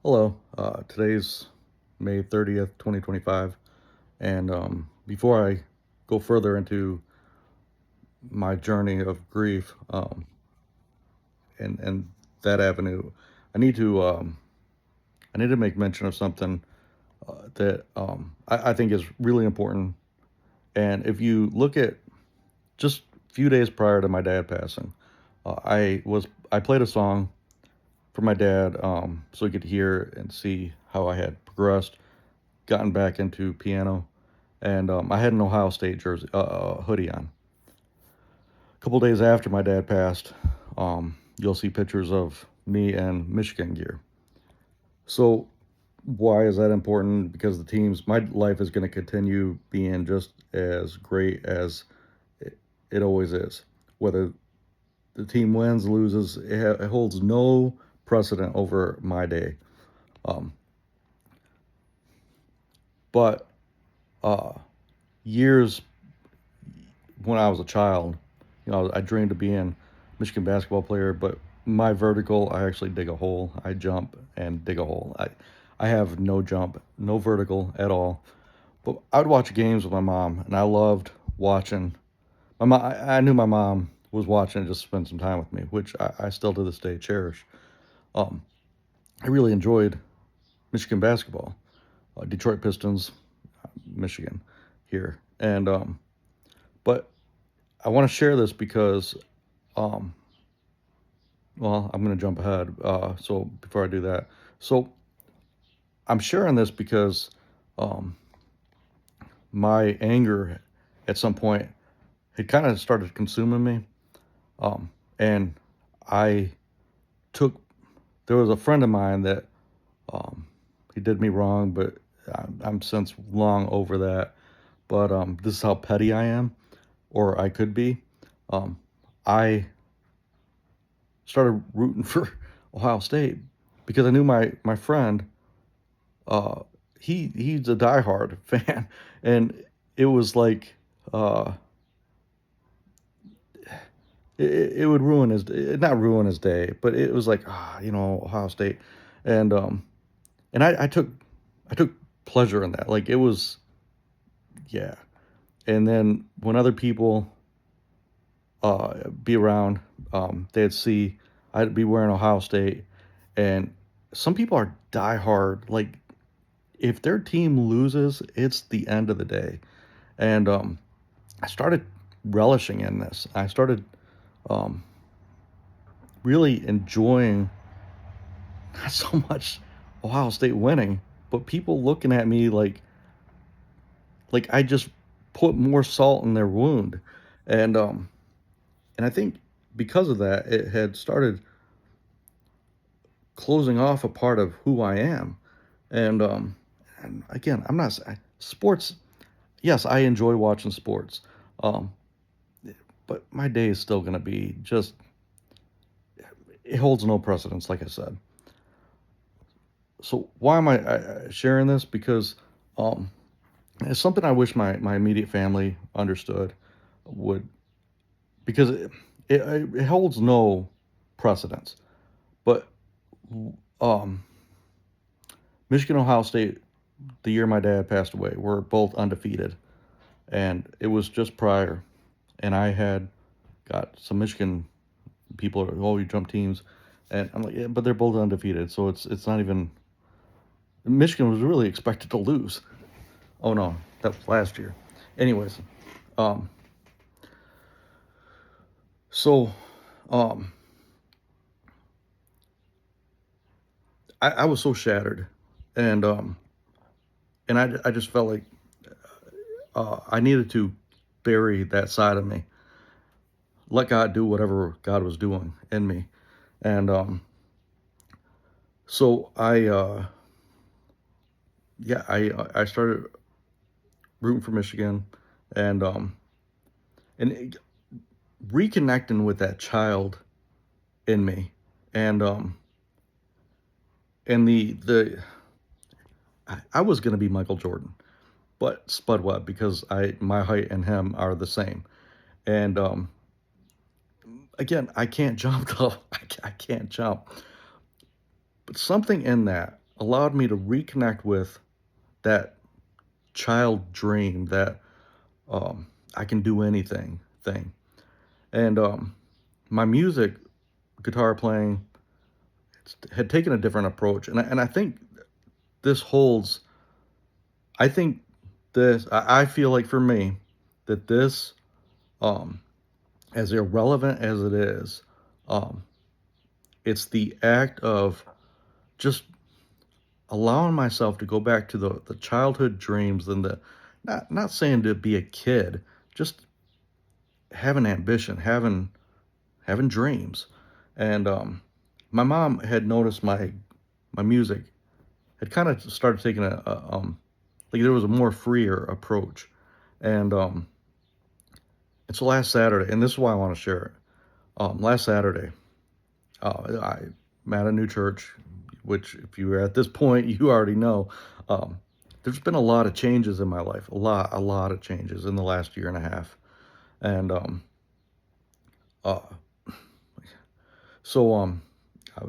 Hello. Today's May 30th, 2025. And before I go further into my journey of grief and that avenue, I need to I need to make mention of something that I think is really important. And if you look at just a few days prior to my dad passing, I played a song for my dad so he could hear and see how I had progressed, gotten back into piano, and I had an Ohio State jersey hoodie on. A couple days after my dad passed, you'll see pictures of me and Michigan gear. So why is that important? Because my life is going to continue being just as great as it always is. Whether the team wins, loses, it holds no precedent over my day. Um, but uh, years when I was a child, I dreamed of being a Michigan basketball player, but my vertical, I actually dig a hole. I jump and dig a hole. I have no jump, no vertical at all. But I would watch games with my mom, and I loved watching. I knew my mom was watching just to spend some time with me, which I still to this day cherish. Um, I really enjoyed Michigan basketball, Detroit Pistons, Michigan here, and but I want to share this because um, well, I'm going to jump ahead. So before I do that, so I'm sharing this because um, my anger at some point had kind of started consuming me. And I took, there was a friend of mine that um, he did me wrong, but I'm since long over that. But this is how petty I am, or I could be. Um, I started rooting for Ohio State because I knew my friend. Uh, he's a diehard fan, and it was like uh, it would ruin his not ruin his day, but it was like Ohio State, and and I took pleasure in that. Like it was yeah, and then when other people be around, they'd see I'd be wearing Ohio State, and some people are diehard. Like if their team loses, it's the end of the day. And I started relishing in this. I started um, really enjoying not so much Ohio State winning, but people looking at me like I just put more salt in their wound, and and I think because of that, it had started closing off a part of who I am, and and again, I'm not sports. Yes, I enjoy watching sports, um, but my day is still going to be just it holds no precedence, like I said. So why am I sharing this? Because um, it's something I wish my immediate family understood would because it holds no precedence. But um, Michigan, Ohio State, the year my dad passed away, were both undefeated, and it was just prior, and I had got some Michigan people are you jump teams, and I'm like, yeah, but they're both undefeated, so it's not even Michigan was really expected to lose. Oh no, that was last year. Anyways, um, so um, I was so shattered, and I just felt like I needed to bury that side of me, let God do whatever God was doing in me, and so I started rooting for Michigan, and and reconnecting with that child in me, and the I was gonna be Michael Jordan, but Spud Webb because I my height and him are the same, and again I can't jump though I can't jump, but something in that. allowed me to reconnect with that child dream, that I can do anything thing. And my music, guitar playing, had taken a different approach, and I think this holds. I think I feel like for me that this, um, as irrelevant as it is, um, it's the act of just allowing myself to go back to the childhood dreams and the not saying to be a kid, just having ambition, having dreams. And my mom had noticed my music had kind of started taking like there was a more freer approach. And it's last Saturday, and this is why I want to share it. Last Saturday, I'm at a new church, which if you were at this point, you already know. Um, there's been a lot of changes in my life, a lot of changes in the last year and a half, and uh, so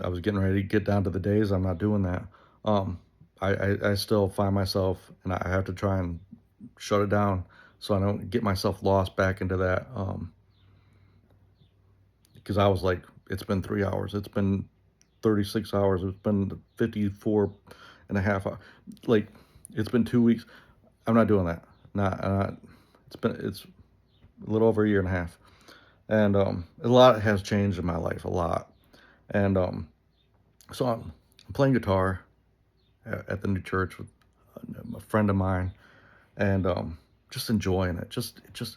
I was getting ready to get down to the days. I'm not doing that. Um, I still find myself, and I have to try and shut it down so I don't get myself lost back into that. Because I was like, it's been 3 hours, it's been 36 hours, it's been 54 and a half hours. Like, it's been 2 weeks. I'm not doing that. Not it's a little over a year and a half. And a lot has changed in my life, a lot. And so I'm playing guitar at the new church with a friend of mine, and just enjoying it. Just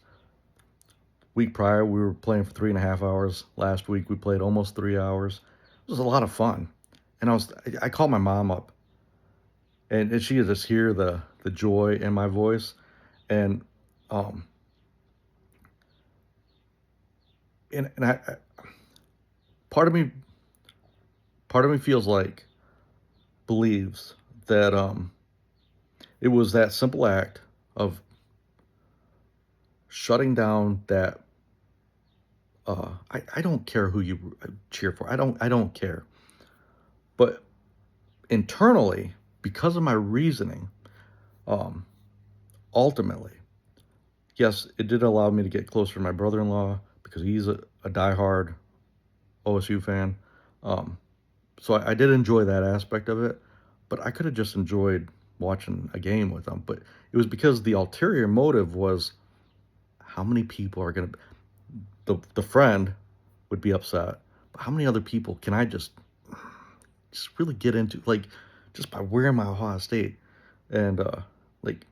week prior, we were playing for 3.5 hours. Last week, we played almost 3 hours. It was a lot of fun. And I called my mom up, and she could just hear the joy in my voice. And, um, and part of me, part of me feels like, believes that, it was that simple act of shutting down that, I don't care who you cheer for. I don't care. But internally, because of my reasoning, um, ultimately, yes, it did allow me to get closer to my brother-in-law because he's a diehard OSU fan. Um, so I did enjoy that aspect of it, but I could have just enjoyed watching a game with them. But it was because the ulterior motive was how many people are gonna the friend would be upset, but how many other people can I just really get into, like, just by wearing my Ohio State. And like,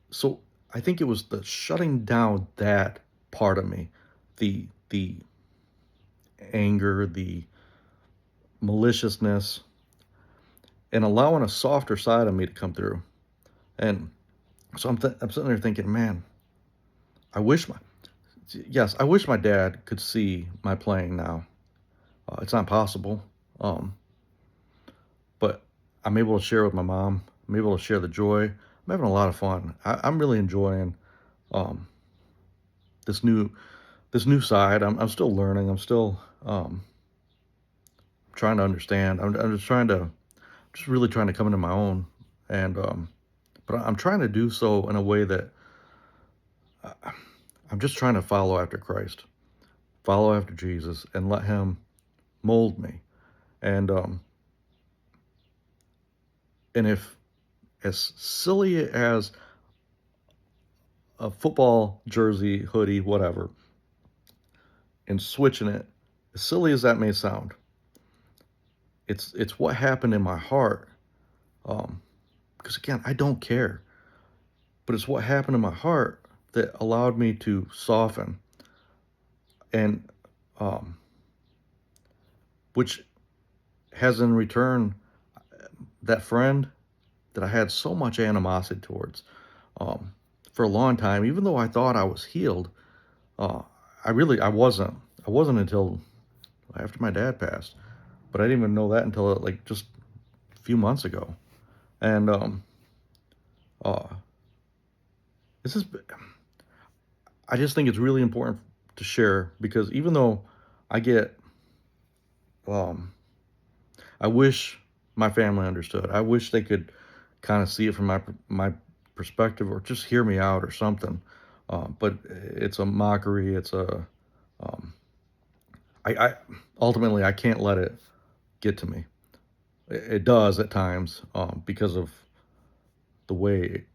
so I think it was the shutting down that part of me, the anger, the maliciousness, and allowing a softer side of me to come through. And so I'm sitting there thinking, man, I wish my yes, I wish my dad could see my playing now. It's not possible. Um, but I'm able to share with my mom. I'm able to share the joy. I'm having a lot of fun. I'm really enjoying um, this new this new side. I'm still learning. I'm still trying to understand. I'm just trying to just really trying to come into my own. And but I'm trying to do so in a way that I'm just trying to follow after Christ, follow after Jesus, and let Him mold me. And if as silly as a football jersey, hoodie, whatever, and switching it, as silly as that may sound, it's what happened in my heart. Um, because again, I don't care, but it's what happened in my heart that allowed me to soften, and um, which has in return that friend that I had so much animosity towards um, for a long time, even though I thought I was healed. Uh, I wasn't. I wasn't until after my dad passed, but I didn't even know that until like just a few months ago. And uh, this is I just think it's really important to share because even though I get, um, I wish. my family understood. I wish they could kind of see it from my perspective, or just hear me out or something. But it's a mockery. It's a um, I ultimately I can't let it get to me. It does at times, because of the way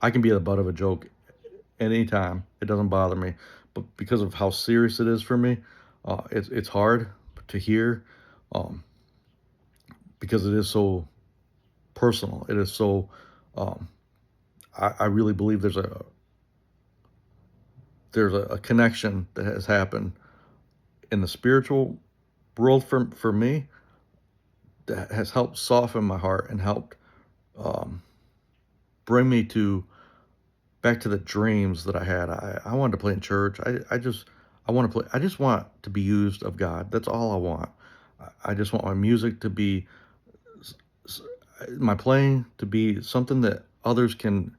I can be the butt of a joke anytime. It doesn't bother me, but because of how serious it is for me, it's hard to hear, um, because it is so personal. It is so. Um, I really believe there's a connection that has happened in the spiritual world for me, that has helped soften my heart and helped, um, bring me to back to the dreams that I had. I wanted to play in church. I want to play. I just want to be used of God. That's all I want. I just want my music to be s- s- my playing to be something that others can.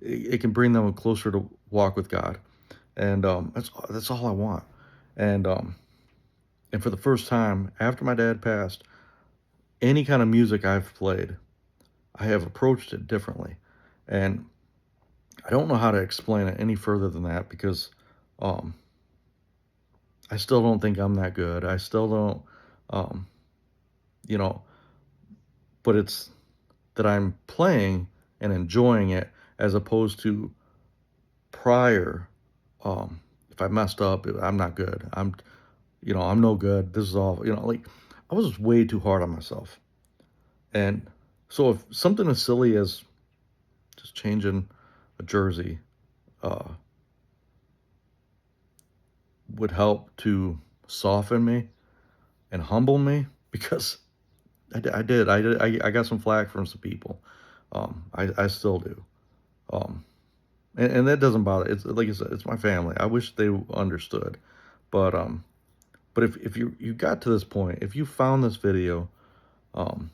It can bring them closer to walk with God, and that's all I want. And and for the first time after my dad passed, any kind of music I've played, I have approached it differently, and I don't know how to explain it any further than that, because um, I still don't think I'm that good. I still don't, um, you know, but it's that I'm playing and enjoying it, as opposed to prior. If I messed up, I'm not good. I'm no good. This is all, like, I was way too hard on myself. And so if something as silly as just changing a jersey, uh, would help to soften me and humble me, because I got some flack from some people. I still do. Um, and that doesn't bother. It's like I said, it's my family. I wish they understood, but if you got to this point, if you found this video, um,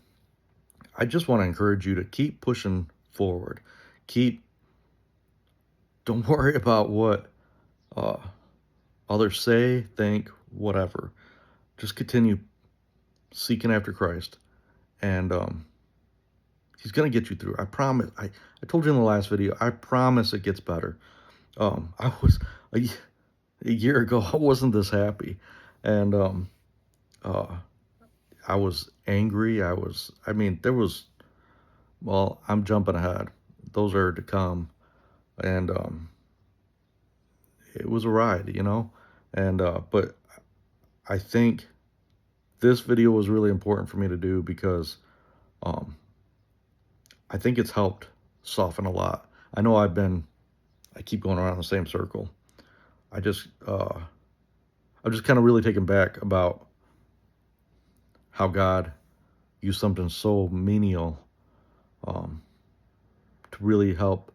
I just want to encourage you to keep pushing forward. Keep Don't worry about what uh, others say, think, whatever. Just continue seeking after Christ, and He's gonna get you through. I promise. I told you in the last video. I promise it gets better. I was a, a year ago. I wasn't this happy, and uh, I was angry. I mean, there was. Well, I'm jumping ahead. Those are to come, and it was a ride. And but I think this video was really important for me to do, because um, I think it's helped soften a lot. I know I keep going around the same circle. I just I'm just kind of really taken back about how God used something so menial, um, to really help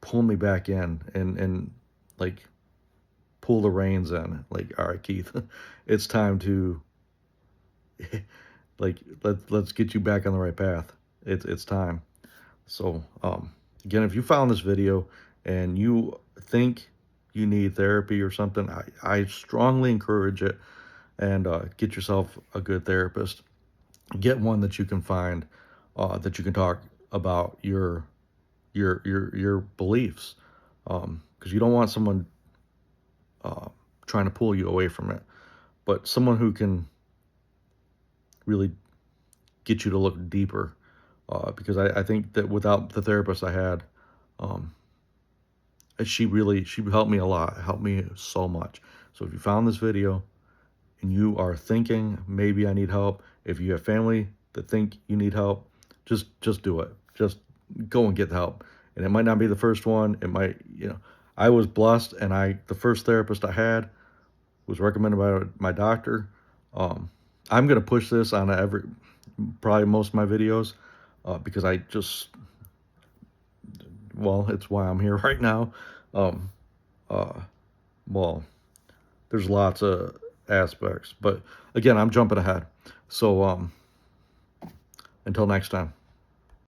pull me back in, and like pull the reins in. Like, all right, Keith, it's time to like let's get you back on the right path. It's time. So again, if you found this video and you think you need therapy or something, I strongly encourage it, and get yourself a good therapist. Get one that you can find, that you can talk about your beliefs, because you don't want someone uh, trying to pull you away from it, but someone who can really get you to look deeper. Because I think that without the therapist I had, um, she helped me a lot, helped me so much. So if you found this video and you are thinking maybe I need help, if you have family that think you need help, just do it. Just go and get the help. And it might not be the first one. It might, I was blessed, and the first therapist I had was recommended by my doctor. Um, I'm gonna push this on probably most of my videos, because well, it's why I'm here right now. Um, uh, well, there's lots of aspects, but again, I'm jumping ahead. So until next time.